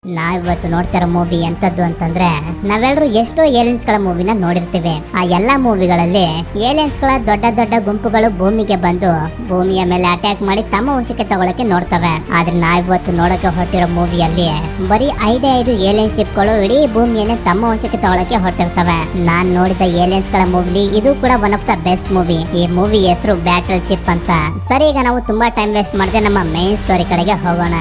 ನಾವಿವತ್ತು ನೋಡ್ತಿರೋ ಮೂವಿ ಎಂತದ್ದು ಅಂತಂದ್ರೆ ನಾವೆಲ್ಲರೂ ಎಷ್ಟೋ ಏಲಿಯನ್ಸ್ ಗಳ ಮೂವಿನ ನೋಡಿರ್ತೀವಿ. ಆ ಎಲ್ಲಾ ಮೂವಿಗಳಲ್ಲಿ ಏಲಿಯನ್ಸ್ ಗಳ ದೊಡ್ಡ ದೊಡ್ಡ ಗುಂಪುಗಳು ಭೂಮಿಗೆ ಬಂದು ಭೂಮಿಯ ಮೇಲೆ ಅಟ್ಯಾಕ್ ಮಾಡಿ ತಮ್ಮ ವಶಕ್ಕೆ ತಗೊಳಕ್ಕೆ ನೋಡ್ತವೆ. ಆದ್ರೆ ನಾವಿವತ್ತು ನೋಡಕ್ಕೆ ಹೊರಟಿರೋ ಮೂವಿಯಲ್ಲಿ ಬರೀ 5 ಏಲಿಯನ್ ಶಿಪ್ ಗಳು ಇಡೀ ಭೂಮಿಯನ್ನೇ ತಮ್ಮ ವಶಕ್ಕೆ ತಗೊಳಕ್ಕೆ ಹೊರಟಿರ್ತವೆ. ನಾನ್ ನೋಡಿದ ಏಲಿಯನ್ಸ್ ಗಳ ಮೂವಿಲಿ ಇದು ಕೂಡ one of the best movie. ಈ ಮೂವಿ ಹೆಸರು ಬ್ಯಾಟಲ್ ಶಿಪ್ ಅಂತ. ಸರಿ, ಈಗ ನಾವು ತುಂಬಾ ಟೈಮ್ ವೇಸ್ಟ್ ಮಾಡದೆ ನಮ್ಮ ಮೇನ್ ಸ್ಟೋರಿ ಕಡೆಗೆ ಹೋಗೋಣ.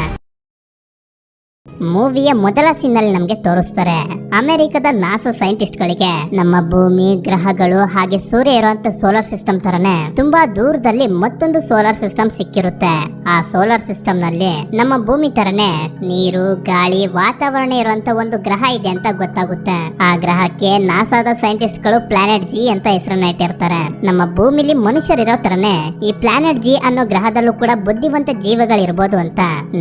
ಮೂವಿಯ ಮೊದಲ ಸೀನ್ ಅಲ್ಲಿ ನಮ್ಗೆ ತೋರಿಸ್ತಾರೆ ಅಮೆರಿಕದ ನಾಸಾ ಸೈಂಟಿಸ್ಟ್ ಗಳಿಗೆ ನಮ್ಮ ಭೂಮಿ, ಗ್ರಹಗಳು ಹಾಗೆ ಸೂರ್ಯ ಇರುವಂತ ಸೋಲಾರ್ ಸಿಸ್ಟಮ್ ತರನೇ ತುಂಬಾ ದೂರದಲ್ಲಿ ಮತ್ತೊಂದು ಸೋಲಾರ್ ಸಿಸ್ಟಮ್ ಸಿಕ್ಕಿರುತ್ತೆ. ಆ ಸೋಲಾರ್ ಸಿಸ್ಟಮ್ ನಲ್ಲಿ ನಮ್ಮ ಭೂಮಿ ತರನೇ ನೀರು, ಗಾಳಿ, ವಾತಾವರಣ ಇರುವಂತ ಒಂದು ಗ್ರಹ ಇದೆ ಅಂತ ಗೊತ್ತಾಗುತ್ತೆ. ಆ ಗ್ರಹಕ್ಕೆ ನಾಸಾದ ಸೈಂಟಿಸ್ಟ್ ಗಳು ಪ್ಲಾನೆಟ್ ಜಿ ಅಂತ ಹೆಸರನ್ನ ಇಟ್ಟಿರ್ತಾರೆ. ನಮ್ಮ ಭೂಮಿಲಿ ಮನುಷ್ಯರಿರೋ ತರನೇ ಈ ಪ್ಲಾನೆಟ್ ಜಿ ಅನ್ನೋ ಗ್ರಹದಲ್ಲೂ ಕೂಡ ಬುದ್ಧಿವಂತ ಜೀವಿಗಳಿರ್ಬೋದು ಅಂತ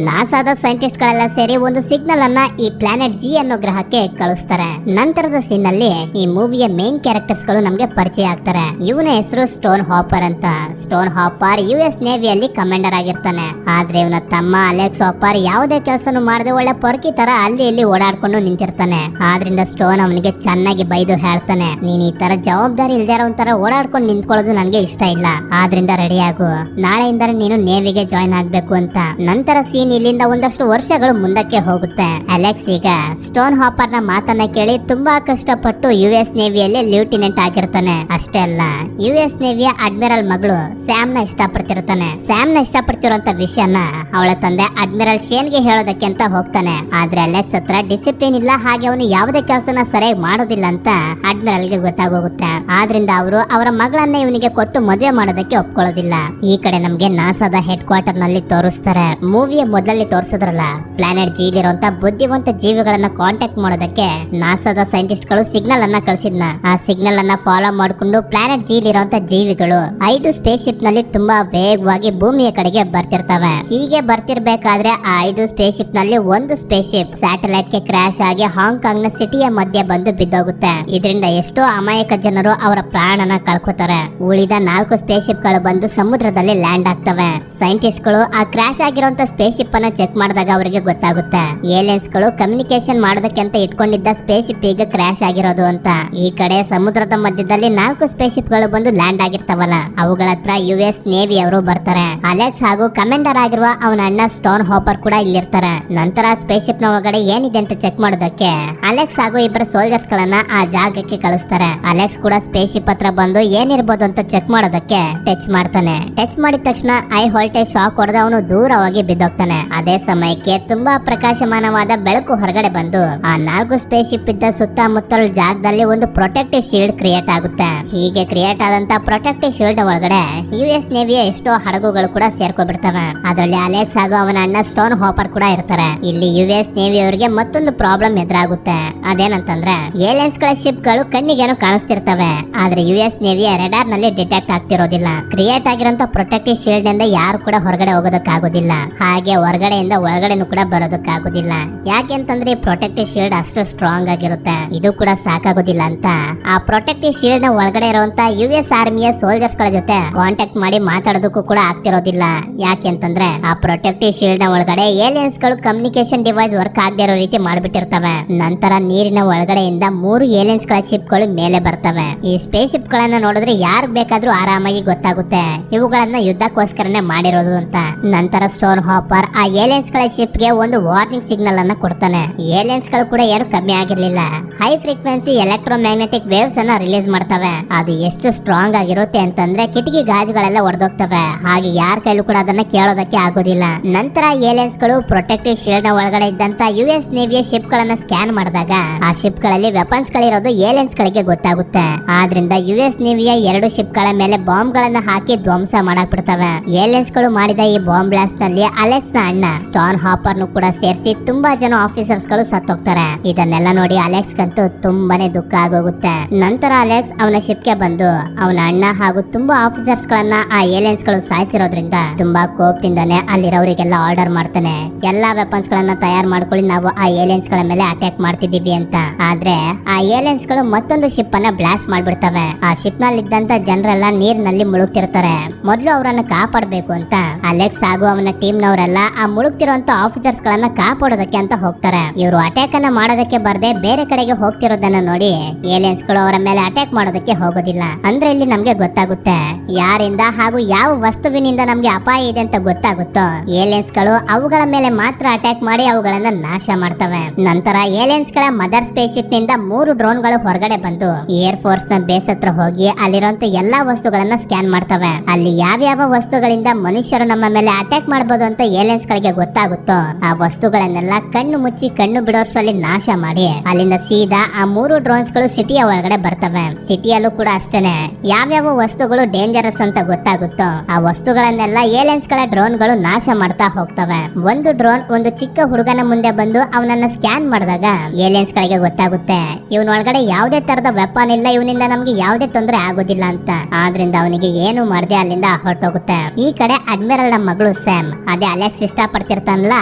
ನಾಸಾದ ಸೈಂಟಿಸ್ಟ್ ಗಳೆಲ್ಲ ಸೇರಿ ಒಂದು ಸಿಗ್ನಲ್ ಅನ್ನ ಈ ಪ್ಲಾನೆಟ್ ಜಿ ಅನ್ನೋ ಗ್ರಹಕ್ಕೆ ಕಳಿಸ್ತಾರೆ. ನಂತರದ ಸೀನ್ ಅಲ್ಲಿ ಈ ಮೂವಿಯ ಮೇನ್ ಕ್ಯಾರೆಕ್ಟರ್ಸ್ ಗಳು ನಮ್ಗೆ ಪರಿಚಯ ಆಗ್ತಾರೆ. ಇವನ ಹೆಸರು ಸ್ಟೋನ್ ಹಾಪರ್ ಅಂತ. ಸ್ಟೋನ್ ಹಾಪರ್ US ನೇವಿಯಲ್ಲಿ ಕಮಾಂಡರ್ ಆಗಿರ್ತಾನೆ. ಆದ್ರೆ ಇವನ ತಮ್ಮ ಅಲೆಕ್ಸ್ ಹಾಪರ್ ಯಾವುದೇ ಕೆಲಸನೂ ಮಾಡದೆ ಒಳ್ಳೆ ಪೊರ್ಕಿ ತರ ಅಲ್ಲಿ ಇಲ್ಲಿ ಓಡಾಡ್ಕೊಂಡು ನಿಂತಿರ್ತಾನೆ. ಆದ್ರಿಂದ ಸ್ಟೋನ್ ಅವನಿಗೆ ಚೆನ್ನಾಗಿ ಬೈದು ಹೇಳ್ತಾನೆ, ನೀನ್ ಈ ತರ ಜವಾಬ್ದಾರಿ ಇಲ್ದೇ ಇರೋ ಒಂಥರ ಓಡಾಡ್ಕೊಂಡು ನಿಂತ್ಕೊಳ್ಳೋದು ನನ್ಗೆ ಇಷ್ಟ ಇಲ್ಲ. ಆದ್ರಿಂದ ರೆಡಿ ಆಗು, ನಾಳೆಯಿಂದ ನೀನು ನೇವಿಗೆ ಜಾಯ್ನ್ ಆಗ್ಬೇಕು ಅಂತ. ನಂತರ ಸೀನ್ ಇಲ್ಲಿಂದ ಒಂದಷ್ಟು ವರ್ಷಗಳು ಮುಂದಕ್ಕೆ ಹೋಗುತ್ತೆ. ಅಲೆಕ್ಸ್ ಈಗ ಸ್ಟೋನ್ ಹಾಪರ್ ನ ಮಾತನ್ನ ಕೇಳಿ ತುಂಬಾ ಕಷ್ಟಪಟ್ಟು US ನೇವಿಯಲ್ಲಿ ಲ್ಯೂಟಿನೆಂಟ್ ಆಗಿರ್ತಾನೆ. ಅಷ್ಟೇ ಅಲ್ಲ, US ನೇವಿಯ ಅಡ್ಮಿರಲ್ ಮಗಳು ಸ್ಯಾಮ್ ನ ಇಷ್ಟಪಡ್ತಿರ್ತಾನೆ. ಸ್ಯಾಮ್ ನ ಇಷ್ಟಪಡ್ತಿರುವಂತ ವಿಷಯನ ಅವಳ ತಂದೆ ಅಡ್ಮಿರಲ್ ಶೇನ್ ಗೆ ಹೇಳೋದಕ್ಕೆ ಅಂತ ಹೋಗ್ತಾನೆ. ಆದ್ರೆ ಅಲೆಕ್ಸ್ ಹತ್ರ ಡಿಸಿಪ್ಲಿನ್ ಇಲ್ಲ, ಹಾಗೆ ಅವನು ಯಾವುದೇ ಕೆಲಸನ ಸರಿಯಾಗಿ ಮಾಡೋದಿಲ್ಲ ಅಂತ ಅಡ್ಮಿರಲ್ ಗೆ ಗೊತ್ತಾಗೋಗುತ್ತೆ. ಆದ್ರಿಂದ ಅವರು ಅವರ ಮಗಳನ್ನ ಇವನಿಗೆ ಕೊಟ್ಟು ಮದುವೆ ಮಾಡೋದಕ್ಕೆ ಒಪ್ಕೊಳ್ಳೋದಿಲ್ಲ. ಈ ಕಡೆ ನಮ್ಗೆ ನಾಸಾದ ಹೆಡ್ ಕ್ವಾರ್ಟರ್ ನಲ್ಲಿ ತೋರಿಸ್ತಾರೆ. ಮೂವಿಯ ಮೊದಲಲ್ಲಿ ತೋರಿಸಿದ್ರಲ್ಲ, ಪ್ಲಾನೆಟ್ ಜಿ ಇರುವಂತ ಬುದ್ಧಿವಂತ ಜೀವಿಗಳನ್ನ ಕಾಂಟ್ಯಾಕ್ಟ್ ಮಾಡೋದಕ್ಕೆ ನಾಸಾದ ಸೈಂಟಿಸ್ಟ್ ಗಳು ಸಿಗ್ನಲ್ ಅನ್ನ ಕಳಿಸಿದ್ನ. ಆ ಸಿಗ್ನಲ್ ಅನ್ನ ಫಾಲೋ ಮಾಡ್ಕೊಂಡು ಪ್ಲಾನೆಟ್ ಜಿ ಇರುವಂತ ಜೀವಿಗಳು 5 ಸ್ಪೇಸ್ ಶಿಪ್ ನಲ್ಲಿ ತುಂಬಾ ವೇಗವಾಗಿ ಭೂಮಿಯ ಕಡೆಗೆ ಬರ್ತಿರ್ತವೆ. ಹೀಗೆ ಬರ್ತಿರ್ಬೇಕಾದ್ರೆ ಆ 5 ಸ್ಪೇಸ್ ಶಿಪ್ ನಲ್ಲಿ ಒಂದು ಸ್ಪೇಸ್ ಶಿಪ್ ಸ್ಯಾಟಲೈಟ್ ಗೆ ಕ್ರಾಶ್ ಆಗಿ ಹಾಂಗ್ಕಾಂಗ್ ನ ಸಿಟಿಯ ಮಧ್ಯೆ ಬಂದು ಬಿದ್ದೋಗುತ್ತೆ. ಇದರಿಂದ ಎಷ್ಟೋ ಅಮಾಯಕ ಜನರು ಅವರ ಪ್ರಾಣನ ಕಳ್ಕೊತಾರೆ. ಉಳಿದ 4 ಸ್ಪೇಸ್ ಶಿಪ್ ಗಳು ಬಂದು ಸಮುದ್ರದಲ್ಲಿ ಲ್ಯಾಂಡ್ ಆಗ್ತವೆ. ಸೈಂಟಿಸ್ಟ್ ಗಳು ಆ ಕ್ರಾಶ್ ಆಗಿರುವಂತ ಸ್ಪೇಸ್ ಶಿಪ್ ಅನ್ನ ಚೆಕ್ ಮಾಡಿದಾಗ ಅವರಿಗೆ ಗೊತ್ತಾಗುತ್ತೆ ಏಲಿಯನ್ಸ್ ಗಳು ಕಮ್ಯುನಿಕೇಶನ್ ಮಾಡೋದಕ್ಕೆ ಅಂತ ಇಟ್ಕೊಂಡಿದ್ದ ಸ್ಪೇಸ್ ಶಿಪ್ ಈಗ ಕ್ರಾಶ್ ಆಗಿರೋದು ಅಂತ. ಈ ಕಡೆ ಸಮುದ್ರದ ಮಧ್ಯದಲ್ಲಿ 4 ಸ್ಪೇಸ್ ಶಿಪ್ ಗಳು ಬಂದು ಲ್ಯಾಂಡ್ ಆಗಿರ್ತಾವಲ್ಲ, ಅವುಗಳ ಹತ್ರ US ನೇವಿ ಅವರು ಬರ್ತಾರೆ. ಅಲೆಕ್ಸ್ ಹಾಗೂ ಕಮಾಂಡರ್ ಆಗಿರುವ ಅವನ ಅಣ್ಣ ಸ್ಟೋನ್ ಹಾಪರ್ ಕೂಡ ಇಲ್ಲಿರ್ತಾರೆ. ನಂತರ ಸ್ಪೇಸ್ ಶಿಪ್ ನ ಒಳಗಡೆ ಏನಿದೆ ಅಂತ ಚೆಕ್ ಮಾಡೋದಕ್ಕೆ ಅಲೆಕ್ಸ್ ಹಾಗೂ ಇಬ್ಬರು ಸೋಲ್ಜರ್ಸ್ ಗಳನ್ನ ಆ ಜಾಗಕ್ಕೆ ಕಳಿಸ್ತಾರೆ. ಅಲೆಕ್ಸ್ ಕೂಡ ಸ್ಪೇಸ್ ಶಿಪ್ ಹತ್ರ ಬಂದು ಏನಿರ್ಬೋದು ಅಂತ ಚೆಕ್ ಮಾಡೋದಕ್ಕೆ ಟಚ್ ಮಾಡ್ತಾನೆ. ಟಚ್ ಮಾಡಿದ ತಕ್ಷಣ ಐ ವೋಲ್ಟೇಜ್ ಶಾಕ್ ಹೊಡೆದು ಅವನು ದೂರವಾಗಿ ಬಿದ್ದೋಗ್ತಾನೆ. ಅದೇ ಸಮಯಕ್ಕೆ ತುಂಬಾ ಪ್ರಕಾಶಮಾನವಾದ ಬೆಳಕು ಹೊರಗಡೆ ಬಂದು ಆ 4 ಸ್ಪೇಸ್ ಶಿಪ್ ಇದ್ದ ಸುತ್ತಮುತ್ತಲ ಜಾಗದಲ್ಲಿ ಒಂದು ಪ್ರೊಟೆಕ್ಟಿವ್ ಶೀಲ್ಡ್ ಕ್ರಿಯೇಟ್ ಆಗುತ್ತೆ. ಹೀಗೆ ಕ್ರಿಯೇಟ್ ಆದಂತ ಪ್ರೊಟೆಕ್ಟಿವ್ ಶೀಲ್ಡ್ ಒಳಗಡೆ US ನೇವಿಯ ಎಷ್ಟೋ ಹಡಗುಗಳು ಕೂಡ ಸೇರ್ಕೊಬಿಡ್ತವೆ. ಅದರಲ್ಲಿ ಅಲೆಕ್ಸ್ ಹಾಗೂ ಅವನ ಅಣ್ಣ ಸ್ಟೋನ್ ಹಾಪರ್ ಕೂಡ ಇರ್ತಾರೆ. ಇಲ್ಲಿ US ನೇವಿ ಅವರಿಗೆ ಮತ್ತೊಂದು ಪ್ರಾಬ್ಲಮ್ ಎದುರಾಗುತ್ತೆ. ಅದೇನಂತಂದ್ರೆ ಏಲಿಯನ್ಸ್ ಗಳ ಶಿಪ್ ಗಳು ಕಣ್ಣಿಗೇನು ಕಾಣಿಸ್ತಿರ್ತವೆ, ಆದ್ರೆ US ನೇವಿಯ ರೆಡಾರ್ ನಲ್ಲಿ ಡಿಟೆಕ್ಟ್ ಆಗ್ತಿರೋದಿಲ್ಲ. ಕ್ರಿಯೇಟ್ ಆಗಿರೋಂತ ಪ್ರೊಟೆಕ್ಟಿವ್ ಶೀಲ್ಡ್ ಇಂದ ಯಾರು ಕೂಡ ಹೊರಗಡೆ ಹೋಗೋದಕ್ಕಾಗೋದಿಲ್ಲ, ಹಾಗೆ ಹೊರಗಡೆಯಿಂದ ಒಳಗಡೆನೂ ಕೂಡ ಬರೋದಕ್ಕಾಗೋದಿಲ್ಲ. ಯಾಕೆಂತಂದ್ರೆ ಪ್ರೊಟೆಕ್ಟಿವ್ ಶೀಲ್ಡ್ ಅಷ್ಟು ಸ್ಟ್ರಾಂಗ್ ಆಗಿರುತ್ತೆ. ಇದು ಕೂಡ ಸಾಕಾಗೋದಿಲ್ಲ ಅಂತ ಆ ಪ್ರೊಟೆಕ್ಟಿವ್ ಶೀಲ್ಡ್ ನ ಒಳಗಡೆ ಇರುವಂತ US ಆರ್ಮಿಯ ಸೋಲ್ಜರ್ಸ್ ಗಳ ಜೊತೆ ಕಾಂಟ್ಯಾಕ್ಟ್ ಮಾಡಿ ಮಾತಾಡೋದಕ್ಕೂ ಕೂಡ ಆಗ್ತಿರೋದಿಲ್ಲ. ಯಾಕೆಂತಂದ್ರೆ ಆ ಪ್ರೊಟೆಕ್ಟಿವ್ ಶೀಲ್ಡ್ ನ ಒಳಗಡೆ ಏಲಿಯನ್ಸ್ ಗಳು ಕಮ್ಯುನಿಕೇಶನ್ ಡಿವೈಸ್ ವರ್ಕ್ ಆಗದೆ ಇರೋ ರೀತಿ ಮಾಡ್ಬಿಟ್ಟಿರ್ತವೆ. ನಂತರ ನೀರಿನ ಒಳಗಡೆಯಿಂದ 3 ಏಲಿಯನ್ಸ್ ಗಳ ಶಿಪ್ ಗಳು ಮೇಲೆ ಬರ್ತವೆ. ಈ ಸ್ಪೇಸ್ ಶಿಪ್ ಗಳನ್ನ ನೋಡಿದ್ರೆ ಯಾರು ಬೇಕಾದ್ರೂ ಆರಾಮಾಗಿ ಗೊತ್ತಾಗುತ್ತೆ ಇವುಗಳನ್ನ ಯುದ್ಧಕ್ಕೋಸ್ಕರನೇ ಮಾಡಿರೋದು ಅಂತ. ನಂತರ ಸ್ಟೋನ್ ಹಾಪರ್ ಆ ಏಲಿಯನ್ಸ್ ಗಳ ಶಿಪ್ ಗೆ ಒಂದು ವಾರ್ನಿಂಗ್ ಸಿಗ್ನಲ್ ಅನ್ನ ಕೊಡ್ತಾನೆ. ಏಲಿಯನ್ಸ್ ಗಳು ಕೂಡ ಏನು ಕಮ್ಮಿ ಆಗಿರ್ಲಿಲ್ಲ, ಹೈ ಫ್ರೀಕ್ವೆನ್ಸಿ ಎಲೆಕ್ಟ್ರೋಮ್ಯಾಗ್ನೆಟಿಕ್ ವೇವ್ಸ್ ಅನ್ನ ರಿಲೀಸ್ ಮಾಡ್ತವೆ. ಅದು ಎಷ್ಟು ಸ್ಟ್ರಾಂಗ್ ಆಗಿರುತ್ತೆ ಅಂತಂದ್ರೆ ಕಿಟಕಿ ಗಾಜುಗಳೆಲ್ಲ ಒಡೆದೋಗ್ತವೆ. ಹಾಗೆ ಯಾರ ಕೈಲೂ ಕೂಡ ಅದನ್ನ ಕೇಳೋದಕ್ಕೆ ಆಗೋದಿಲ್ಲ. ನಂತರ ಏಲಿಯನ್ಸ್ ಗಳು ಪ್ರೊಟೆಕ್ಟಿವ್ ಶೀಲ್ಡ್ ನ ಒಳಗಡೆ ಇದ್ದಂತ US ನೇವಿಯ ಶಿಪ್ ಗಳನ್ನ ಸ್ಕ್ಯಾನ್ ಮಾಡಿದಾಗ ಆ ಶಿಪ್ ಗಳಲ್ಲಿ ವೆಪನ್ಸ್ ಗಳಿರೋದು ಏಲಿಯನ್ಸ್ ಗಳಿಗೆ ಗೊತ್ತಾಗುತ್ತೆ. ಆದ್ರಿಂದ US ನೇವಿಯ 2 ಶಿಪ್ ಗಳ ಮೇಲೆ ಬಾಂಬ್ ಗಳನ್ನ ಹಾಕಿ ಧ್ವಂಸ ಮಾಡಕ್ ಬಿಡ್ತವೆ. ಏಲಿಯನ್ಸ್ ಗಳು ಮಾಡಿದ ಈ ಬಾಂಬ್ ಬ್ಲಾಸ್ಟ್ ಅಲ್ಲಿ ಅಲೆಕ್ಸ್ ನ ಅಣ್ಣ ಸ್ಟೋನ್ ಹಾಪರ್ ನು ಕೂಡ ಸೇರಿಸಿ ತುಂಬಾ ಜನ ಆಫೀಸರ್ಸ್ ಗಳು ಸತ್ತೋಗ್ತಾರೆ. ಇದನ್ನೆಲ್ಲ ನೋಡಿ ಅಲೆಕ್ಸ್ ಕಂತೂ ತುಂಬಾನೇ ದುಃಖ ಆಗೋಗುತ್ತೆ. ನಂತರ ಅಲೆಕ್ಸ್ ಅವನ ಶಿಪ್ ಗೆ ಬಂದು ಅವನ ಅಣ್ಣ ಹಾಗೂ ತುಂಬಾ ಆಫೀಸರ್ಸ್ ಗಳನ್ನ ಆ ಏಲಿಯನ್ಸ್ ಗಳು ಸಾಯಿಸಿರೋದ್ರಿಂದ ತುಂಬಾ ಕೋಪದಿಂದಾನೆ ಅಲ್ಲಿರೋರಿಗೆಲ್ಲ ಆರ್ಡರ್ ಮಾಡ್ತಾನೆ, ಎಲ್ಲಾ ವೆಪನ್ಸ್ ಗಳನ್ನ ತಯಾರು ಮಾಡ್ಕೊಳ್ಳಿ, ನಾವು ಆ ಏಲಿಯನ್ಸ್ ಗಳ ಮೇಲೆ ಅಟ್ಯಾಕ್ ಮಾಡ್ತಿದೀವಿ ಅಂತ. ಆದ್ರೆ ಆ ಏಲಿಯನ್ಸ್ ಗಳು ಮತ್ತೊಂದು ಶಿಪ್ ಅನ್ನ ಬ್ಲಾಸ್ಟ್ ಮಾಡ್ಬಿಡ್ತವೆ. ಆ ಶಿಪ್ ನಲ್ಲಿ ಇದ್ದಂತ ಜನರೆಲ್ಲ ನೀರಿನಲ್ಲಿ ಮುಳುಗ್ತಿರ್ತಾರೆ. ಮೊದಲು ಅವರನ್ನ ಕಾಪಾಡಬೇಕು ಅಂತ ಅಲೆಕ್ಸ್ ಹಾಗೂ ಅವನ ಟೀಮ್ ನವರೆಲ್ಲ ಆ ಮುಳುಗ್ತಿರುವಂತ ಆಫೀಸರ್ಸ್ ಗಳನ್ನ ಕಾಪಾಡೋದಕ್ಕೆ ಅಂತ ಹೋಗ್ತಾರೆ. ಇವರು ಅಟ್ಯಾಕ್ ಅನ್ನ ಮಾಡೋದಕ್ಕೆ ಬರ್ದೆ ಬೇರೆ ಕಡೆಗೆ ಹೋಗ್ತಿರೋದನ್ನ ನೋಡಿ ಏಲಿಯನ್ಸ್ ಗಳು ಅವರ ಮೇಲೆ ಅಟ್ಯಾಕ್ ಮಾಡೋದಕ್ಕೆ ಹೋಗೋದಿಲ್ಲ. ಅಂದ್ರೆ ಇಲ್ಲಿ ನಮ್ಗೆ ಗೊತ್ತಾಗುತ್ತೆ ಯಾರಿಂದ ಹಾಗೂ ಯಾವ ವಸ್ತುವಿನಿಂದ ನಮ್ಗೆ ಅಪಾಯ ಇದೆ ಅಂತ ಗೊತ್ತಾಗುತ್ತೋ ಏಲಿಯನ್ಸ್ ಗಳು ಅವುಗಳ ಮೇಲೆ ಮಾತ್ರ ಅಟ್ಯಾಕ್ ಮಾಡಿ ಅವುಗಳನ್ನ ನಾಶ ಮಾಡ್ತವೆ. ನಂತರ ಏಲಿಯನ್ಸ್ ಗಳ ಮದರ್ ಸ್ಪೇಸ್ ಶಿಪ್ ನಿಂದ 3 ಡ್ರೋನ್ ಗಳು ಹೊರಗಡೆ ಬಂದು ಏರ್ ಫೋರ್ಸ್ ನ ಬೇಸ್ ಹತ್ರ ಹೋಗಿ ಅಲ್ಲಿರುವಂತ ಎಲ್ಲಾ ವಸ್ತುಗಳನ್ನ ಸ್ಕ್ಯಾನ್ ಮಾಡ್ತವೆ. ಅಲ್ಲಿ ಯಾವ್ಯಾವ ವಸ್ತುಗಳಿಂದ ಮನುಷ್ಯರು ನಮ್ಮ ಮೇಲೆ ಅಟ್ಯಾಕ್ ಮಾಡಬಹುದು ಅಂತ ಏಲಿಯನ್ಸ್ ಗಳಿಗೆ ಗೊತ್ತಾಗುತ್ತೋ ಆ ವಸ್ತುಗಳನ್ನೆಲ್ಲ ಕಣ್ಣು ಮುಚ್ಚಿ ಕಣ್ಣು ಬಿಡೋಷ್ಟರಲ್ಲಿ ನಾಶ ಮಾಡಿ ಅಲ್ಲಿಂದ ಸೀದಾ ಆ 3 ಡ್ರೋನ್ಸ್ ಗಳು ಸಿಟಿಯ ಒಳಗಡೆ ಬರ್ತವೆ. ಸಿಟಿಯಲ್ಲೂ ಕೂಡ ಅಷ್ಟೇನೆ ಯಾವ್ಯಾವ ವಸ್ತುಗಳು ಡೇಂಜರಸ್ ಅಂತ ಗೊತ್ತಾಗುತ್ತೋ ಆ ವಸ್ತುಗಳನ್ನೆಲ್ಲ ಏಲಿಯನ್ಸ್ ಗಳ ಡ್ರೋನ್ ಗಳು ನಾಶ ಮಾಡ್ತಾ ಹೋಗ್ತವೆ. ಒಂದು ಡ್ರೋನ್ ಒಂದು ಚಿಕ್ಕ ಹುಡುಗನ ಮುಂದೆ ಬಂದು ಅವನನ್ನ ಸ್ಕ್ಯಾನ್ ಮಾಡಿದಾಗ ಏಲಿಯನ್ಸ್ ಗಳಿಗೆ ಗೊತ್ತಾಗುತ್ತೆ ಇವನ ಒಳಗಡೆ ಯಾವುದೇ ತರದ ವೆಪನ್ ಇಲ್ಲ, ಇವನಿಂದ ನಮ್ಗೆ ಯಾವುದೇ ತೊಂದರೆ ಆಗೋದಿಲ್ಲ ಅಂತ. ಆದ್ರಿಂದ ಅವನಿಗೆ ಏನು ಮಾಡದೆ ಅಲ್ಲಿಂದ ಹೊರಟೋಗುತ್ತೆ. ಈ ಕಡೆ ಅಡ್ಮಿರಲ್ ನ ಮಗಳು ಸ್ಯಾಮ್, ಅದೇ ಅಲೆಕ್ಸ್ ಇಷ್ಟ ಪಡ್ತಿರ್ತಾನಲ್ಲ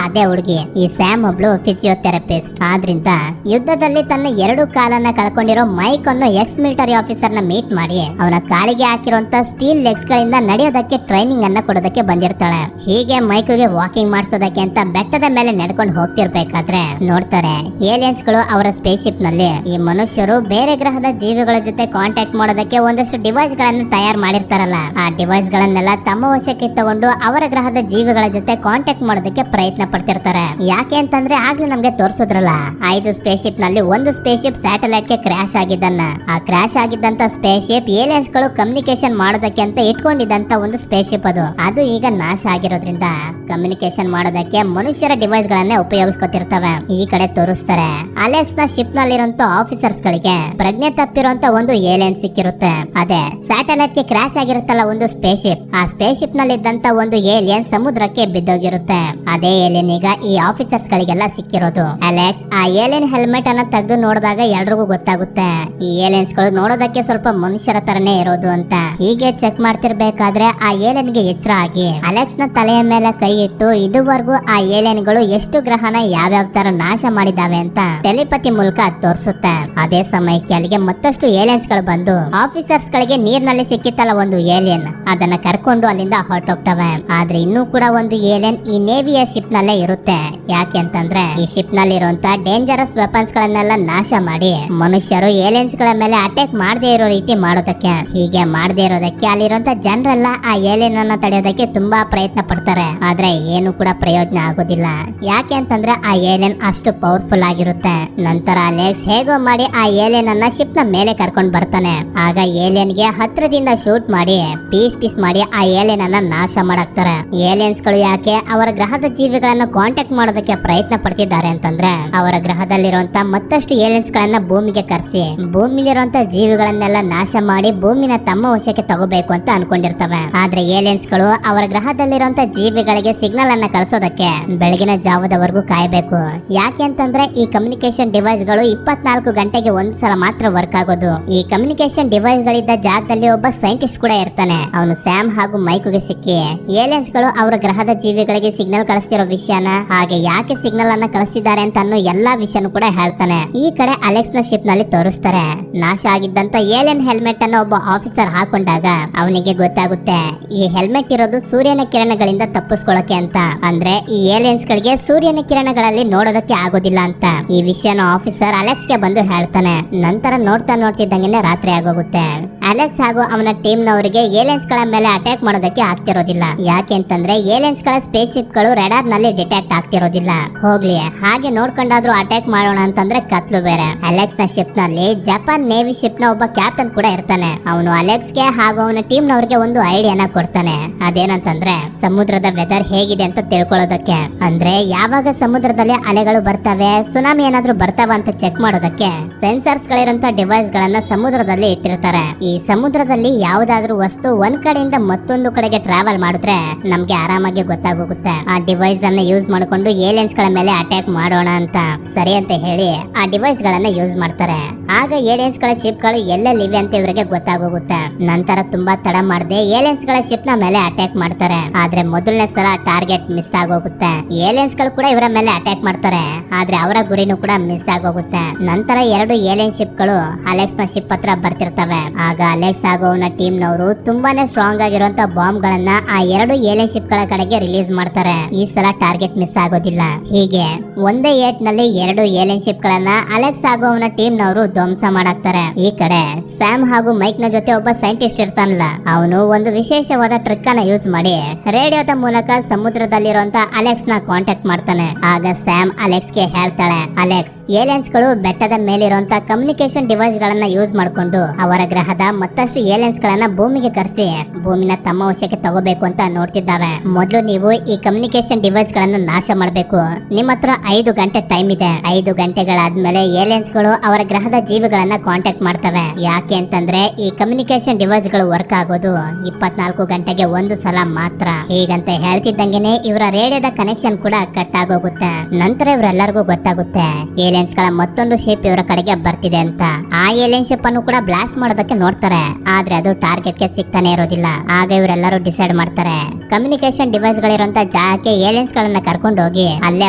ಅದೇ ಹುಡುಗಿ. ಈ ಸ್ಯಾಮ್ ಒಬ್ಳು ಫಿಸಿಯೋಥೆರಪಿಸ್ಟ್. ಆದ್ರಿಂದ ಯುದ್ಧದಲ್ಲಿ ತನ್ನ 2 ಕಾಲನ್ನ ಕಳ್ಕೊಂಡಿರೋ ಮೈಕ್ ಅನ್ನು ಎಕ್ಸ್ ಮಿಲಿಟರಿ ಆಫೀಸರ್ ನ ಮೀಟ್ ಮಾಡಿ ಅವನ ಕಾಲಿಗೆ ಹಾಕಿರುವಂತ ಸ್ಟೀಲ್ ಲೆಗ್ಸ್ ಗಳಿಂದ ನಡೆಯೋದಕ್ಕೆ ಟ್ರೈನಿಂಗ್ ಅನ್ನ ಕೊಡೋದಕ್ಕೆ ಬಂದಿರ್ತಾಳೆ. ಹೀಗೆ ಮೈಕ್ಗೆ ವಾಕಿಂಗ್ ಮಾಡಿಸೋದಕ್ಕೆ ಅಂತ ಬೆಟ್ಟದ ಮೇಲೆ ನಡ್ಕೊಂಡು ಹೋಗ್ತಿರ್ಬೇಕಾದ್ರೆ ನೋಡ್ತಾರೆ ಏಲಿಯನ್ಸ್ ಗಳು ಅವರ ಸ್ಪೇಸ್ ಶಿಪ್ ನಲ್ಲಿ ಈ ಮನುಷ್ಯರು ಬೇರೆ ಗ್ರಹದ ಜೀವಿಗಳ ಜೊತೆ ಕಾಂಟ್ಯಾಕ್ಟ್ ಮಾಡೋದಕ್ಕೆ ಒಂದಷ್ಟು ಡಿವೈಸ್ ಗಳನ್ನ ತಯಾರು ಮಾಡಿರ್ತಾರಲ್ಲ ಆ ಡಿವೈಸ್ ಗಳನ್ನೆಲ್ಲ ತಮ್ಮ ವಶಕ್ಕೆ ತಗೊಂಡು ಅವರ ಗ್ರಹದ ಜೀವಿಗಳ ಜೊತೆ ಕಾಂಟ್ಯಾಕ್ಟ್ ಮಾಡೋದಕ್ಕೆ ಪ್ರಯತ್ನ ಪಡ್ತಿರ್ತಾರೆ. ಯಾಕೆ ಅಂತಂದ್ರೆ ಆಗ್ಲೇ ನಮ್ಗೆ ತೋರಿಸಿದ್ರಲ್ಲ 5 ಸ್ಪೇಸ್ ಶಿಪ್ ನಲ್ಲಿ ಒಂದು ಸ್ಪೇಸ್ ಶಿಪ್ ಸ್ಯಾಟಲೈಟ್ ಗೆ ಕ್ರಾಶ್ ಆಗಿದ್ದನ್ನ. ಆ ಕ್ರಾಶ್ ಆಗಿದ್ದಂತ ಸ್ಪೇಸ್ ಶಿಪ್ ಏಲಿಯನ್ಸ್ ಗಳು ಕಮ್ಯುನಿಕೇಶನ್ ಮಾಡೋದಕ್ಕೆ ಅಂತ ಇಟ್ಕೊಂಡಿದ್ದಂತ ಒಂದು ಸ್ಪೇಸ್ ಶಿಪ್ ಅದು ಈಗ ನಾಶ ಆಗಿರೋದ್ರಿಂದ ಕಮ್ಯುನಿಕೇಶನ್ ಮಾಡೋದಕ್ಕೆ ಮನುಷ್ಯರ ಡಿವೈಸ್ ಗಳನ್ನೇ ಉಪಯೋಗಿಸ್ಕೊತಿರ್ತವೆ. ಈ ಕಡೆ ತೋರಿಸ್ತಾರೆ ಅಲೆಕ್ಸ್ ನ ಶಿಪ್ ನಲ್ಲಿರುವಂತ ಆಫೀಸರ್ಸ್ ಗಳಿಗೆ ಪ್ರಜ್ಞೆ ತಪ್ಪಿರುವಂತ ಒಂದು ಏಲಿಯನ್ ಸಿಕ್ಕಿರುತ್ತೆ. ಅದೇ ಸ್ಯಾಟಲೈಟ್ ಗೆ ಕ್ರಾಶ್ ಆಗಿರುತ್ತಲ್ಲ ಒಂದು ಸ್ಪೇಸ್ ಶಿಪ್, ಆ ಸ್ಪೇಸ್ ಶಿಪ್ ನಲ್ಲಿ ಇದ್ದಂತ ಒಂದು ಏಲಿಯನ್ ಸಮುದ್ರಕ್ಕೆ ಬಿದ್ದೋಗಿರುತ್ತೆ. ಅದೇ ಏಲಿಯನ್ ಈಗ ಈ ಆಫೀಸರ್ಸ್ ಗಳಿಗೆಲ್ಲ ಸಿಕ್ಕಿರೋದು. ಅಲೆಕ್ಸ್ ಆ ಏಲಿಯನ್ ಹೆಲ್ಮೆಟ್ ಅನ್ನ ತೆಗೆದು ನೋಡಿದಾಗ ಎಲ್ರಿಗೂ ಗೊತ್ತಾಗುತ್ತೆ ಈ ಏಲಿಯನ್ಸ್ ಗಳು ನೋಡೋದಕ್ಕೆ ಸ್ವಲ್ಪ ಮನುಷ್ಯರ ತರನೇ ಇರೋದು ಅಂತ. ಹೀಗೆ ಚೆಕ್ ಮಾಡ್ತಿರ್ಬೇಕಾದ್ರೆ ಆ ಏಲಿಯನ್ ಗೆ ಎಚ್ಚರ ಆಗಿ ಅಲೆಕ್ಸ್ ನ ತಲೆಯ ಮೇಲೆ ಕೈ ಇಟ್ಟು ಇದುವರೆಗೂ ಆ ಏಲಿಯನ್ ಗಳು ಎಷ್ಟು ಗ್ರಹನ ಯಾವ್ಯಾವ ತರ ನಾಶ ಮಾಡಿದಾವೆ ಅಂತ ಟೆಲಿಪತಿ ಮೂಲಕ ತೋರಿಸುತ್ತೆ. ಅದೇ ಸಮಯಕ್ಕೆ ಅಲ್ಲಿಗೆ ಮತ್ತಷ್ಟು ಏಲಿಯನ್ಸ್ ಗಳು ಬಂದು ಆಫೀಸರ್ಸ್ ಗಳಿಗೆ ನೀರ್ನಲ್ಲಿ ಸಿಕ್ಕಿತ್ತಲ್ಲ ಒಂದು ಏಲಿಯನ್, ಅದನ್ನ ಕರ್ಕೊಂಡು ಅಲ್ಲಿಂದ ಹೊರಟೋಗ್ತವೆ. ಆದ್ರೆ ಇನ್ನೂ ಕೂಡ ಒಂದು ಏಲಿಯನ್ ಈ ನೇವಿಯ ಶಿಪ್ ನಲ್ಲೇ ಇರುತ್ತೆ. ಯಾಕೆ ಅಂತಂದ್ರೆ ಈ ಶಿಪ್ ನಲ್ಲಿ ಇರುವಂತ ಡೇಂಜರಸ್ ವೆಪನ್ಸ್ ಗಳನ್ನೆಲ್ಲ ನಾಶ ಮಾಡಿ ಮನುಷ್ಯರು ಏಲಿಯನ್ಸ್ ಗಳ ಮೇಲೆ ಅಟ್ಯಾಕ್ ಮಾಡದೇ ಇರೋ ರೀತಿ ಮಾಡೋದಕ್ಕೆ. ಹೀಗೆ ಮಾಡದೇ ಇರೋದಕ್ಕೆ ಅಲ್ಲಿರುವಂತ ಜನರೆಲ್ಲ ಆ ಏಲಿಯನ್ ಅನ್ನ ತಡೆಯೋದಕ್ಕೆ ತುಂಬಾ ಪ್ರಯತ್ನ ಪಡ್ತಾರೆ. ಆದ್ರೆ ಏನು ಕೂಡ ಪ್ರಯೋಜನ ಆಗೋದಿಲ್ಲ. ಯಾಕೆ ಅಂತಂದ್ರೆ ಆ ಏಲಿಯನ್ ಅಷ್ಟು ಪವರ್ಫುಲ್ ಆಗಿರುತ್ತೆ. ನಂತರ ಅಲೆಕ್ಸ್ ಹೇಗೋ ಮಾಡಿ ಆ ಏಲಿಯನ್ ಅನ್ನ ಶಿಪ್ ನ ಮೇಲೆ ಕರ್ಕೊಂಡು ಬರ್ತಾನೆ. ಆಗ ಏಲಿಯನ್ ಗೆ ಹತ್ರದಿಂದ ಶೂಟ್ ಮಾಡಿ ಪೀಸ್ ಮಾಡಿ ಆ ಏಲಿಯನ್ ಅನ್ನ ನಾಶ ಮಾಡಾಕ್ತಾರೆ. ಏಲಿಯನ್ಸ್ ಗಳು ಯಾಕೆ ಅವರ ಗ್ರಹದ ಜೀವಿಗಳನ್ನ ಕಾಂಟ್ಯಾಕ್ಟ್ ಮಾಡೋದಕ್ಕೆ ಪ್ರಯತ್ನ ಪಡ್ತಿದ್ದಾರೆ ಅಂತಂದ್ರೆ ಅವರ ಗ್ರಹದಲ್ಲಿರುವಂತ ಮತ್ತಷ್ಟು ಏಲಿಯನ್ಸ್ ಗಳನ್ನ ಭೂಮಿಗೆ ಕರೆಸಿ ಭೂಮಿಲಿರುವಂತ ಜೀವಿಗಳನ್ನೆಲ್ಲ ನಾಶ ಮಾಡಿ ಭೂಮಿನ ತಮ್ಮ ವಶಕ್ಕೆ ತಗೋಬೇಕು ಅಂತ ಅನ್ಕೊಂಡಿರ್ತವೆ. ಆದ್ರೆ ಏಲಿಯನ್ಸ್ ಗಳು ಅವರ ಗ್ರಹದಲ್ಲಿರುವಂತ ಜೀವಿಗಳಿಗೆ ಸಿಗ್ನಲ್ ಅನ್ನ ಕಳಿಸೋದಕ್ಕೆ ಬೆಳಗಿನ ಜಾವದವರೆಗೂ ಕಾಯಬೇಕು. ಯಾಕೆ ಅಂತಂದ್ರೆ ಈ ಕಮ್ಯುನಿಕೇಶನ್ ಡಿವೈಸ್ ಗಳು 24 ಗಂಟೆಗೆ ಒಂದ್ಸಲ ಮಾತ್ರ ವರ್ಕ್ ಆಗೋದು. ಈ ಕಮ್ಯುನಿಕೇಶನ್ ಡಿವೈಸ್ ಗಳಿದ್ದ ಜಾಗದಲ್ಲಿ ಒಬ್ಬ ಸೈಂಟಿಸ್ಟ್ ಕೂಡ ಇರ್ತಾನೆ. ಅವನು ಸ್ಯಾಮ್ ಹಾಗೂ ಮೈಕ್ಗೆ ಸಿಕ್ಕಿ ಏಲಿಯನ್ಸ್ ಗಳು ಅವರ ಗ್ರಹದ ಜೀವಿಗಳಿಗೆ ಸಿಗ್ನಲ್ ಕಳಿಸ್ತಿರೋ ವಿಷಯನ ಹಾಗೆ ಯಾಕೆ ಸಿಗ್ನಲ್ ಅನ್ನ ಕಳಿಸ್ತಿದ್ದಾರೆ ಅಂತ ಅನ್ನೋ ಎಲ್ಲಾ ವಿಷಯನೂ ಕೂಡ ಹೇಳ್ತಾನೆ. ಈ ಕಡೆ ಅಲೆಕ್ಸ್ ನ ಶಿಪ್ ನಲ್ಲಿ ತೋರಿಸ್ತಾರೆ ನಾಶ ಆಗಿದ್ದಂತ ಏಲಿಯನ್ ಹೆಲ್ಮೆಟ್ ಅನ್ನು ಒಬ್ಬ ಆಫೀಸರ್ ಹಾಕೊಂಡಾಗ ಅವನಿಗೆ ಗೊತ್ತಾಗುತ್ತೆ ಈ ಹೆಲ್ಮೆಟ್ ಇರೋದು ಸೂರ್ಯನ ಕಿರಣಗಳಿಂದ ತಪ್ಪಿಸ್ಕೊಳ್ಳೋಕೆ ಅಂತ. ಅಂದ್ರೆ ಈ ಏಲಿಯನ್ಸ್ ಗಳಿಗೆ ಸೂರ್ಯನ ಕಿರಣಗಳಲ್ಲಿ ನೋಡೋದಕ್ಕೆ ಆಗೋದಿಲ್ಲ ಅಂತ. ಈ ವಿಷಯನ ಆಫೀಸರ್ ಅಲೆಕ್ಸ್ ಗೆ ಬಂದು ಹೇಳ್ತಾನೆ. ನಂತರ ನೋಡ್ತಿದ್ದಂಗೆ ರಾತ್ರಿ ಆಗೋಗುತ್ತೆ. ಅಲೆಕ್ಸ್ ಹಾಗೂ ಅವನ ಟೀಮ್ ನವರಿಗೆ ಏಲಿಯನ್ಸ್ ಗಳ ಮೇಲೆ ಅಟ್ಯಾಕ್ ಮಾಡೋದಕ್ಕೆ ಆಗ್ತಿರೋದಿಲ್ಲ. ಯಾಕೆ ಅಂತಂದ್ರೆ ಏಲಿಯನ್ಸ್ ಗಳ ಸ್ಪೇಸ್ ಶಿಪ್ ಗಳು ರೆಡಾರ್ ನಲ್ಲಿ ಡಿಟೆಕ್ಟ್ ಆಗ್ತಿರೋದಿಲ್ಲ. ಹೋಗ್ಲಿ ಹಾಗೆ ನೋಡ್ಕೊಂಡಾದ್ರೂ ಅಟ್ಯಾಕ್ ಮಾಡೋಣ ಅಂತಂದ್ರೆ ಕತ್ಲು ಬೇರೆ. ಅಲೆಕ್ಸ್ ನ ಶಿಪ್ ನಲ್ಲಿ ಜಪಾನ್ ನೇವಿ ಶಿಪ್ ನ ಒಬ್ಬ ಕ್ಯಾಪ್ಟನ್ ಕೂಡ ಇರ್ತಾನೆ. ಅವನು ಅಲೆಕ್ಸ್ ಗೆ ಹಾಗೂ ಅವನ ಟೀಮ್ ನವರಿಗೆ ಒಂದು ಐಡಿಯಾನ ಕೊಡ್ತಾನೆ. ಅದೇನಂತಂದ್ರೆ ಸಮುದ್ರದ ವೆದರ್ ಹೇಗಿದೆ ಅಂತ ತಿಳ್ಕೊಳ್ಳೋದಕ್ಕೆ. ಅಂದ್ರೆ ಯಾವಾಗ ಸಮುದ್ರದಲ್ಲಿ ಅಲೆಗಳು ಬರ್ತವೆ, ಸುನಾಮಿ ಏನಾದ್ರೂ ಬರ್ತಾವ ಅಂತ ಚೆಕ್ ಮಾಡೋದಕ್ಕೆ ಸೆನ್ಸರ್ಸ್ ಗಳಿರಂತ ಡಿವೈಸ್ ಗಳನ್ನ ಸಮುದ್ರದಲ್ಲಿ ಇಟ್ಟಿರ್ತಾರೆ. ಈ ಸಮುದ್ರದಲ್ಲಿ ಯಾವ್ದಾದ್ರೂ ವಸ್ತು ಒಂದ್ ಕಡೆಯಿಂದ ಮತ್ತೊಂದು ಕಡೆಗೆ ಟ್ರಾವೆಲ್ ಮಾಡಿದ್ರೆ ನಮ್ಗೆ ಆರಾಮಾಗಿ ಗೊತ್ತಾಗೋಗುತ್ತೆ. ಆ ಡಿವೈಸ್ ಅನ್ನ ಯೂಸ್ ಮಾಡ್ಕೊಂಡು ಏಲಿಯನ್ಸ್ ಗಳ ಮೇಲೆ ಅಟ್ಯಾಕ್ ಮಾಡೋಣ ಅಂತ. ಸರಿ ಅಂತ ಹೇಳಿ ಆ ಡಿವೈಸ್ ಗಳನ್ನ ಯೂಸ್ ಮಾಡ್ತಾರೆ. ಆಗ ಏಲಿಯನ್ಸ್ ಗಳ ಶಿಪ್ ಗಳು ಎಲ್ಲೆಲ್ಲಿವೆ ಅಂತ ಇವರಿಗೆ ಗೊತ್ತಾಗೋಗುತ್ತೆ. ನಂತರ ತುಂಬಾ ತಡ ಮಾಡದೆ ಏಲಿಯನ್ಸ್ ಗಳ ಶಿಪ್ ನ ಮೇಲೆ ಅಟ್ಯಾಕ್ ಮಾಡ್ತಾರೆ. ಆದ್ರೆ ಮೊದಲನೇ ಸಲ ಟಾರ್ಗೆಟ್ ಮಿಸ್ ಆಗೋಗುತ್ತೆ. ಏಲಿಯನ್ಸ್ ಗಳು ಕೂಡ ಇವರ ಮೇಲೆ ಅಟ್ಯಾಕ್ ಮಾಡ್ತಾರೆ, ಆದ್ರೆ ಅವರ ಗುರಿನೂ ಕೂಡ ಮಿಸ್ ಆಗೋಗುತ್ತೆ. ನಂತರ 2 ಏಲಿಯನ್ ಶಿಪ್ ಗಳು ಅಲೆಕ್ಸ್ ನ ಶಿಪ್ ಹತ್ರ ಬರ್ತಿರ್ತವೆ. ಆಗ ಅಲೆಕ್ಸ್ ಹಾಗೂ ಅವನ ಟೀಮ್ ನವರು ತುಂಬಾನೇ ಸ್ಟ್ರಾಂಗ್ ಆಗಿರುವಂತ ಬಾಂಬ್ ಗಳನ್ನ ಆ 2 ಏಲಿಯನ್ ಶಿಪ್ ಗಳ ಕಡೆಗೆ ರಿಲೀಸ್ ಮಾಡ್ತಾರೆ. ಈ ಸಲ ಟಾರ್ಗೆಟ್ ಮಿಸ್ ಆಗೋದಿಲ್ಲ. ಹೀಗೆ ಒಂದೇ ಏಟ್ ನಲ್ಲಿ 2 ಏಲಿಯನ್ ಶಿಪ್ ಗಳನ್ನ ಅಲೆಕ್ಸ್ ಹಾಗೂ ಅವನ ಟೀಮ್ ನವರು ಧ್ವಂಸ ಮಾಡಾಕ್ತಾರೆ. ಈ ಕಡೆ ಸ್ಯಾಮ್ ಹಾಗೂ ಮೈಕ್ ನ ಜೊತೆ ಒಬ್ಬ ಸೈಂಟಿಸ್ಟ್ ಇರ್ತಾನಲ್ಲ, ಅವನು ಒಂದು ವಿಶೇಷವಾದ ಟ್ರಿಕ್ ಅನ್ನ ಯೂಸ್ ಮಾಡಿ ರೇಡಿಯೋದ ಮೂಲಕ ಸಮುದ್ರದಲ್ಲಿರುವಂತ ಅಲೆಕ್ಸ್ ನ ಕಾಂಟ್ಯಾಕ್ಟ್ ಮಾಡ್ತಾನೆ. ಆಗ ಸ್ಯಾಮ್ ಅಲೆಕ್ಸ್ ಗೆ ಹೇಳ್ತಾಳೆ, ಅಲೆಕ್ಸ್, ಏಲಿಯನ್ಸ್ ಗಳು ಬೆಟ್ಟದ ಮೇಲಿರುವಂತ ಕಮ್ಯುನಿಕೇಶನ್ ಡಿವೈಸ್ ಗಳನ್ನ ಯೂಸ್ ಮಾಡ್ಕೊಂಡು ಅವರ ಗ್ರಹದ ಮತ್ತಷ್ಟು ಏಲಿಯನ್ಸ್ ಗಳನ್ನ ಭೂಮಿಗೆ ಕರೆಸಿ ಭೂಮಿನ ತಮ್ಮ ವಶಕ್ಕೆ ತಗೋಬೇಕು ಅಂತ ನೋಡ್ತಿದ್ದಾವೆ. ಮೊದಲು ನೀವು ಈ ಕಮ್ಯುನಿಕೇಶನ್ ಡಿವೈಸ್ ಗಳನ್ನ ನಾಶ ಮಾಡಬೇಕು. ನಿಮ್ಮ ಹತ್ರ 5 ಗಂಟೆ ಟೈಮ್ ಇದೆ. 5 ಗಂಟೆಗಳಾದ್ಮೇಲೆ ಏಲಿಯನ್ಸ್ ಗಳು ಅವರ ಗ್ರಹದ ಜೀವಿಗಳನ್ನ ಕಾಂಟ್ಯಾಕ್ಟ್ ಮಾಡ್ತವೆ. ಯಾಕೆ ಅಂತಂದ್ರೆ ಈ ಕಮ್ಯುನಿಕೇಶನ್ ಡಿವೈಸ್ ಗಳು ವರ್ಕ್ ಆಗೋದು 24 ಗಂಟೆಗೆ ಒಂದು ಸಲ ಮಾತ್ರ. ಹೀಗಂತ ಹೇಳ್ತಿದ್ದಂಗೆನೆ ಇವರ ರೇಡಿಯೋದ ಕನೆಕ್ಷನ್ ಕೂಡ ಕಟ್ ಆಗೋಗುತ್ತೆ. ನಂತರ ಇವರೆಲ್ಲರಿಗೂ ಗೊತ್ತಾಗುತ್ತೆ ಏಲಿಯನ್ಸ್ ಗಳ ಮತ್ತೊಂದು ಶಿಪ್ ಇವರ ಕಡೆಗೆ ಬರ್ತಿದೆ ಅಂತ. ಆ ಏಲಿಯನ್ ಶಿಪ್ ಅನ್ನು ಕೂಡ ಬ್ಲಾಸ್ಟ್ ಮಾಡೋದಕ್ಕೆ ನೋಡ್ತಾರೆ, ಆದ್ರೆ ಅದು ಟಾರ್ಗೆಟ್ ಗೆ ಸಿಗ್ತಾನೆ ಇರೋದಿಲ್ಲ. ಆಗ ಇವರೆಲ್ಲರೂ ಡಿಸೈಡ್ ಮಾಡ್ತಾರೆ ಕಮ್ಯುನಿಕೇಶನ್ ಡಿವೈಸ್ ಗಳಿರುವಂತ ಜಾಗಕ್ಕೆ ಏಲಿಯನ್ಸ್ ಗಳನ್ನ ಕರ್ಕೊಂಡು ಹೋಗಿ ಅಲ್ಲೇ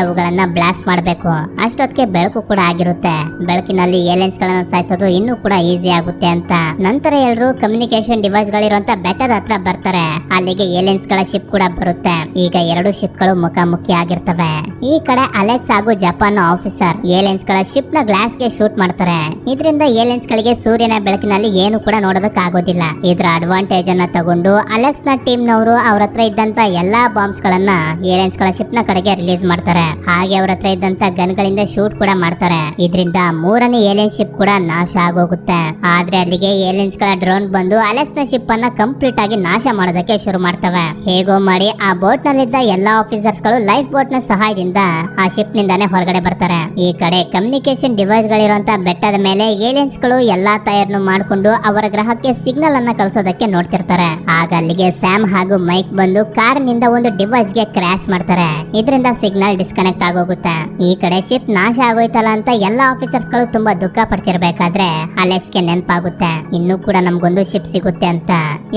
ಅವುಗಳನ್ನ ಬ್ಲಾಸ್ಟ್ ಮಾಡಬೇಕು. ಅಷ್ಟೊತ್ತಿಗೆ ಬೆಳಕು ಕೂಡ ಆಗಿರುತ್ತೆ. ಬೆಳಕಿನಲ್ಲಿ ಏಲಿಯನ್ಸ್ ಗಳನ್ನ ಸಾಯಿಸೋದು ಇನ್ನೂ ಕೂಡ ಈಸಿ ಆಗುತ್ತೆ ಅಂತ. ನಂತರ ಎಲ್ಲರೂ ಕಮ್ಯುನಿಕೇಶನ್ ಡಿವೈಸ್ ಗಳಿರುವಂತ ಬೆಟ್ಟದ ಹತ್ರ ಬರ್ತಾರೆ. ಅಲ್ಲಿಗೆ ಏಲಿಯನ್ಸ್ ಗಳ ಶಿಪ್ ಕೂಡ ಬರುತ್ತೆ. ಈಗ 2 ಶಿಪ್ ಗಳು ಮುಖಾಮುಖಿ ಆಗಿರ್ತವೆ. ಈ ಕಡೆ ಅಲೆಕ್ಸ್ ಹಾಗೂ ಜಪಾನ್ ಆಫೀಸರ್ ಏಲಿಯನ್ಸ್ ಗಳ ಶಿಪ್ ನ ಗ್ಲಾಸ್ ಗೆ ಶೂಟ್ ಮಾಡ್ತಾರೆ. ಇದರಿಂದ ಏಲಿಯನ್ಸ್ ಗಳಿಗೆ ಸೂರ್ಯನ ಬೆಳಕಿನಲ್ಲಿ ಏನು ಕೂಡ ನೋಡೋದಕ್ಕೆ ಆಗೋದಿಲ್ಲ. ಇದ್ರ ಅಡ್ವಾಂಟೇಜ್ ಅನ್ನ ತಗೊಂಡು ಅಲೆಕ್ಸ್ ನ ಟೀಮ್ ನವರು ಅವ್ರ ಹತ್ರ ಇದ್ದಂತ ಎಲ್ಲಾ ಬಾಂಬ್ಸ್ ಗಳನ್ನ ಏಲಿಯನ್ಸ್ ಗಳ ಶಿಪ್ ನ ಕಡೆಗೆ ರಿಲೀಸ್ ಮಾಡ್ತಾರೆ. ಹಾಗೆ ಅವ್ರ ಹತ್ರ ಇದ್ದಂತ ಗನ್ ಗಳಿಂದ ಶೂಟ್ ಕೂಡ ಮಾಡ್ತಾರೆ. ಇದರಿಂದ 3ನೇ ಏಲಿಯನ್ ಶಿಪ್ ಕೂಡ ನಾಶ ಆಗೋಗುತ್ತೆ. ಆದ್ರೆ ಅಲ್ಲಿಗೆ ಏಲಿಯನ್ಸ್ ಗಳ ಡ್ರೋನ್ ಬಂದು ಅಲೆಕ್ಸ್ ನ ಶಿಪ್ ಅನ್ನ ಕಂಪ್ಲೀಟ್ ಆಗಿ ನಾಶ ಮಾಡೋದಕ್ಕೆ ಶುರು ಮಾಡ್ತವೆ. ಹೇಗೋ ಮಾಡಿ ಆ ಬೋಟ್ ನಲ್ಲಿದ್ದ ಎಲ್ಲಾ ಆಫೀಸರ್ಸ್ ಗಳು ಲೈಫ್ ಬೋಟ್ ನ ಸಹಾಯದಿಂದ ಆ ಶಿಪ್ ನಿಂದಾನೆ ಹೊರಗಡೆ ಬರ್ತಾರೆ. ಈ ಕಡೆ ಕಮ್ಯುನಿಕೇಶನ್ ಡಿವೈಸ್ ಗಳಿರುವಂತ ಬೆಟ್ಟದ ಮೇಲೆ ಏಲಿಯನ್ಸ್ ಗಳು ಎಲ್ಲಾ ತಯಾರನ್ನು ಮಾಡಿಕೊಂಡು ಅವರ ಗ್ರಹಕ್ಕೆ ಸಿಗ್ನಲ್ ಅನ್ನ ಕಳಿಸೋದಕ್ಕೆ ನೋಡ್ತಿರ್ತಾರೆ. ಆಗ ಅಲ್ಲಿಗೆ ಸ್ಯಾಮ್ ಹಾಗೂ ಮೈಕ್ ಬಂದು ಕಾರ್ ನಿಂದ ಒಂದು ಡಿವೈಸ್ ಗೆ ಕ್ರಾಶ್ ಮಾಡ್ತಾರೆ. ಇದರಿಂದ ಸಿಗ್ನಲ್ ಡಿಸ್ಕನೆಕ್ಟ್ ಆಗೋಗುತ್ತೆ. ಈ ಕಡೆ ಶಿಪ್ ನಾಶ ಆಗೋಯ್ತಲ್ಲ ಅಂತ ಎಲ್ಲಾ ಆಫೀಸರ್ಸ್ ಗಳು ತುಂಬಾ ದುಃಖ ಪಡ್ತಿರ್ಬೇಕಾದ್ರೆ ಅಲೆಕ್ಸ್ ಗೆ ನೆನಪಾಗುತ್ತೆ ಇನ್ನೂ ಕೂಡ ನಮ್ಗೊಂದು ಶಿಪ್ ಸಿಗುತ್ತೆ ಅಂತ.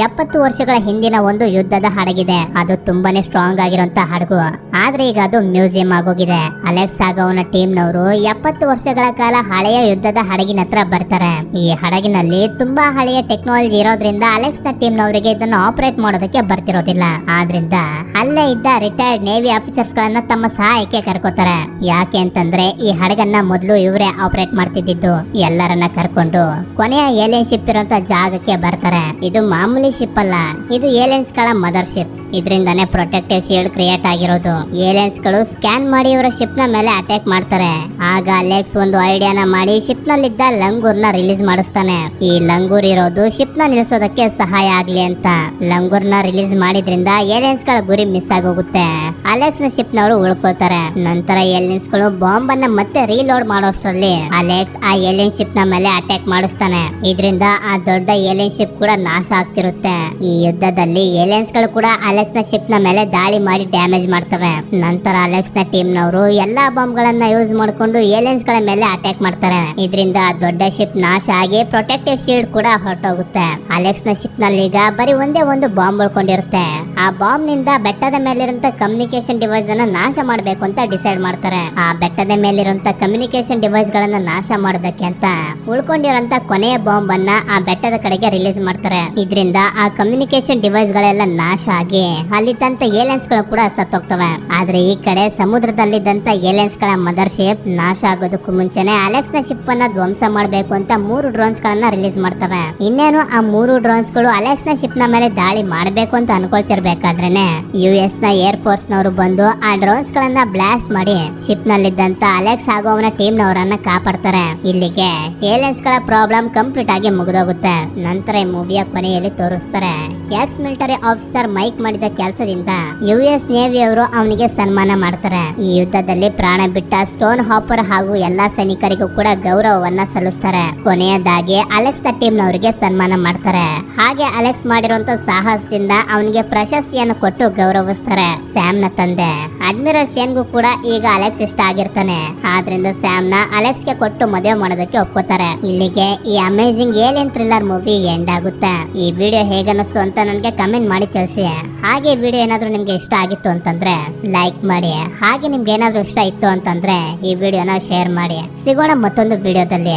70 ವರ್ಷಗಳ ಹಿಂದಿನ ಒಂದು ಯುದ್ಧದ ಹಡಗಿದೆ. ಅದು ತುಂಬಾನೇ ಸ್ಟ್ರಾಂಗ್ ಆಗಿರುವಂತ ಹಡಗು. ಆದ್ರೆ ಈಗ ಅದು ಮ್ಯೂಸಿಯಂ ಆಗೋಗಿದೆ. ಅಲೆಕ್ಸ್ ಹಾಗೂ ಅವನ ಟೀಮ್ ನವರು 70 ವರ್ಷಗಳ ಕಾಲ ಹಳೆಯ ಯುದ್ಧದ ಹಡಗಿನ ಹತ್ರ ಬರ್ತಾರೆ. ಈ ಹಡಗಿನಲ್ಲಿ ತುಂಬಾ ಹಳೆಯ ಟೆಕ್ನಾಲಜಿ ಇರೋದ್ರಿಂದ ಅಲೆಕ್ಸ್ ನ ಟೀಮ್ ನವರಿಗೆ ಇದನ್ನು ಆಪರೇಟ್ ಮಾಡೋದಕ್ಕೆ ಬರ್ತಿರೋದಿಲ್ಲ. ಆದ್ರಿಂದ ಅಲ್ಲೇ ಇದ್ದ ರಿಟೈರ್ಡ್ ನೇವಿ ಆಫೀಸರ್ಸ್ ಗಳನ್ನ ತಮ್ಮ ಸಹಾಯಕ್ಕೆ ಕರ್ಕೋತಾರೆ. ಯಾಕೆ ಅಂತಂದ್ರೆ ಈ ಹಡಗನ್ನ ಮೊದಲು ಇವರೇ ಆಪರೇಟ್ ಮಾಡ್ತಿದ್ದು. ಎಲ್ಲರನ್ನ ಕರ್ಕೊಂಡು ಕೊನೆಯ ಏಲಿಯನ್ ಶಿಪ್ ಇರುವಂತ ಜಾಗಕ್ಕೆ ಬರ್ತಾರೆ. ಇದು ಮಾಮೂಲಿ ಶಿಪ್ ಅಲ್ಲ, ಇದು ಏಲಿಯನ್ಸ್ ಗಳ ಮದರ್ ಶಿಪ್. ಇದರಿಂದಾನೇ ಪ್ರೊಟೆಕ್ಟಿವ್ ಶೀಲ್ಡ್ ಕ್ರಿಯೇಟ್ ಆಗಿರೋದು. ಏಲಿಯನ್ಸ್ ಗಳು ಸ್ಕ್ಯಾನ್ ಮಾಡಿ ಇವರ ಶಿಪ್ ನ ಮೇಲೆ ಅಟ್ಯಾಕ್ ಮಾಡ್ತಾರೆ. ಆಗ ಅಲೆಕ್ಸ್ ಒಂದು ಐಡಿಯಾನ ಮಾಡಿ ಶಿಪ್ ನಲ್ಲಿದ್ದ ಲಂಗೂರ್ ನ ರಿಲೀಸ್ ಮಾಡಿಸ್ತಾನೆ. ಈ ಲಂಗೂರ್ ಇರೋದು ಶಿಪ್ ನ ನಿಲ್ಲಿಸೋದಕ್ಕೆ ಸಹಾಯ ಆಗ್ಲಿ ಅಂತ. ಲಂಗೂರ್ ನ ರಿಲೀಸ್ ಮಾಡಿದ್ರಿಂದ ಏಲಿಯನ್ಸ್ ಗಳ ಗುರಿ ಮಿಸ್ ಆಗೋಗುತ್ತೆ. ಅಲೆಕ್ಸ್ ನ ಶಿಪ್ ನವರು ಉಳ್ಕೊಳ್ತಾರೆ. ನಂತರ ಏಲಿಯನ್ಸ್ ಗಳು ಬಾಂಬ್ ಅನ್ನ ಮತ್ತೆ ರೀಲೋಡ್ ಮಾಡೋಷ್ಟರಲ್ಲಿ ಅಲೆಕ್ಸ್ ಆ ಏಲಿಯನ್ ಶಿಪ್ ನ ಮೇಲೆ ಅಟ್ಯಾಕ್ ಮಾಡಿಸ್ತಾನೆ. ಇದರಿಂದ ಆ ದೊಡ್ಡ ಏಲಿಯನ್ ಶಿಪ್ ಕೂಡ ನಾಶ ಆಗ್ತಿರುತ್ತೆ. ಈ ಯುದ್ಧದಲ್ಲಿ ಏಲಿಯನ್ಸ್ ಗಳು ಕೂಡ ಅಲೆಕ್ಸ್ ನ ಶಿಪ್ ನ ಮೇಲೆ ದಾಳಿ ಮಾಡಿ ಡ್ಯಾಮೇಜ್ ಮಾಡ್ತವೆ. ನಂತರ ಅಲೆಕ್ಸ್ ನ ಟೀಮ್ ನವರು ಎಲ್ಲಾ ಬಾಂಬ್ ಗಳನ್ನ ಯೂಸ್ ಮಾಡಿಕೊಂಡು ಏಲಿಯನ್ಸ್ ಗಳ ಮೇಲೆ ಅಟ್ಯಾಕ್ ಮಾಡ್ತಾರೆ. ಇದರಿಂದ ದೊಡ್ಡ ಶಿಪ್ ನಾಶ ಆಗಿ ಪ್ರೊಟೆಕ್ಟಿವ್ ಶೀಲ್ಡ್ ಕೂಡ ಹೊರಟೋಗುತ್ತೆ. ಅಲೆಕ್ಸ್ ನ ಶಿಪ್ ನಲ್ಲಿ ಈಗ ಬರೀ ಒಂದೇ ಒಂದು ಬಾಂಬ್ ಉಳ್ಕೊಂಡಿರುತ್ತೆ. ಆ ಬಾಂಬ್ ನಿಂದ ಬೆಟ್ಟದ ಮೇಲಿರುವಂತ ಕಮ್ಯುನಿಕೇಶನ್ ಡಿವೈಸ್ ಅನ್ನ ನಾಶ ಮಾಡಬೇಕು ಅಂತ ಡಿಸೈಡ್ ಮಾಡ್ತಾರೆ. ಆ ಬೆಟ್ಟದ ಮೇಲಿರುವಂತ ಕಮ್ಯುನಿಕೇಶನ್ ಡಿವೈಸ್ ಗಳನ್ನ ನಾಶ ಮಾಡೋದಕ್ಕೆ ಅಂತ ಉಳ್ಕೊಂಡಿರುವಂತ ಕೊನೆಯ ಬಾಂಬ್ ಅನ್ನ ಆ ಬೆಟ್ಟದ ಕಡೆಗೆ ರಿಲೀಸ್ ಮಾಡ್ತಾರೆ. ಇದರಿಂದ ಆ ಕಮ್ಯುನಿಕೇಶನ್ ಡಿವೈಸ್ ಗಳೆಲ್ಲ ನಾಶ ಆಗಿ ಅಲ್ಲಿದ್ದಂತ ಏಲಿಯನ್ಸ್ ಗಳು ಕೂಡ ಸತ್ತೋಗ್ತವೆ. ಆದ್ರೆ ಈ ಕಡೆ ಸಮುದ್ರದಲ್ಲಿದ್ದಂತ ಏಲಿಯನ್ಸ್ ಗಳ ಮದರ್ ಶಿಪ್ ನಾಶ ಆಗೋದಕ್ಕೂ ಮುಂಚೆನೆ ಅಲೆಕ್ಸ್ ನ ಶಿಪ್ ಅನ್ನ ಧ್ವಂಸ ಮಾಡಬೇಕು ಅಂತ 3 ಡ್ರೋನ್ಸ್ ಗಳನ್ನ ರಿಲೀಸ್ ಮಾಡ್ತವೆ. ಇನ್ನೇನು ಆ 3 ಡ್ರೋನ್ಸ್ ಗಳು ಅಲೆಕ್ಸ್ ನ ಶಿಪ್ ನ ಮೇಲೆ ದಾಳಿ ಮಾಡಬೇಕು ಅಂತ ಅನ್ಕೊಳ್ತಿರ್ಬೇಕಾದ್ರೇನೆ US ನ ಏರ್ ಫೋರ್ಸ್ ನವರು ಬಂದು ಆ ಡ್ರೋನ್ಸ್ ಗಳನ್ನ ಬ್ಲಾಸ್ಟ್ ಮಾಡಿ ಶಿಪ್ ನಲ್ಲಿದ್ದಂತ ಅಲೆಕ್ಸ್ ಹಾಗೂ ಅವನ ಟೀಮ್ ನವರನ್ನ ಕಾಪಾಡ್ತಾರೆ. ಇಲ್ಲಿಗೆ ಏಲಿಯನ್ಸ್ ಗಳ ಪ್ರಾಬ್ಲಮ್ ಕಂಪ್ಲೀಟ್ ಆಗಿ ಮುಗಿದೋಗುತ್ತೆ. ನಂತರ ಈ ಮೂವಿಯ ಕೊನೆಯಲ್ಲಿ ತೋರಿಸ್ತಾರೆ ಎಕ್ಸ್ ಮಿಲಿಟರಿ ಆಫೀಸರ್ ಮೈಕ್ ಮಾಡಿದ ಕೆಲಸದಿಂದ US ನೇವಿ ಅವರು ಅವನಿಗೆ ಸನ್ಮಾನ ಮಾಡ್ತಾರೆ. ಈ ಯುದ್ಧದಲ್ಲಿ ಪ್ರಾಣ ಬಿಟ್ಟ ಸ್ಟೋನ್ ಹಾಪರ್ ಹಾಗೂ ಎಲ್ಲಾ ಸೈನಿಕರಿಗೂ ಕೂಡ ಗೌರವವನ್ನ ಸಲ್ಲಿಸ್ತಾರೆ. ಕೊನೆಯದಾಗಿ ಅಲೆಕ್ಸ್ ನ ಟೀಮ್ ನವರಿಗೆ ಸನ್ಮಾನ ಮಾಡ್ತಾರೆ. ಹಾಗೆ ಅಲೆಕ್ಸ್ ಮಾಡಿರುವಂತ ಸಾಹಸದಿಂದ ಅವನಿಗೆ ಪ್ರಶಸ್ತಿಯನ್ನು ಕೊಟ್ಟು ಗೌರವಿಸ್ತಾರೆ. ಸ್ಯಾಮ್ ನ ತಂದೆ ಅಡ್ಮಿರಲ್ ಶೇನ್ಗೂ ಕೂಡ ಈಗ ಅಲೆಕ್ಸ್ ಇಷ್ಟ ಆಗಿರ್ತಾನೆ. ಆದ್ರಿಂದ ಸ್ಯಾಮ್ ನ ಅಲೆಕ್ಸ್ ಗೆ ಕೊಟ್ಟು ಮದುವೆ ಮಾಡೋದಕ್ಕೆ ಒಪ್ಕೋತಾರೆ. ಇಲ್ಲಿಗೆ ಈ amazing alien thriller movie end ಆಗುತ್ತೆ. ಈ ವಿಡಿಯೋ ಹೇಗನ್ನಿಸ್ತು ಅಂತ ನನಗೆ ಕಮೆಂಟ್ ಮಾಡಿ ತಿಳಿಸಿ. ಹಾಗೆ ವಿಡಿಯೋ ಏನಾದ್ರೂ ನಿಮ್ಗೆ ಇಷ್ಟ ಆಗಿತ್ತು ಅಂತಂದ್ರೆ ಲೈಕ್ ಮಾಡಿ. ಹಾಗೆ ನಿಮ್ಗೆ ಏನಾದ್ರೂ ಇಷ್ಟ ಇತ್ತು ಅಂತಂದ್ರೆ ಈ ವಿಡಿಯೋನ ಶೇರ್ ಮಾಡಿ. ಸಿಗೋಣ ಮತ್ತೊಂದು ವಿಡಿಯೋದಲ್ಲಿ.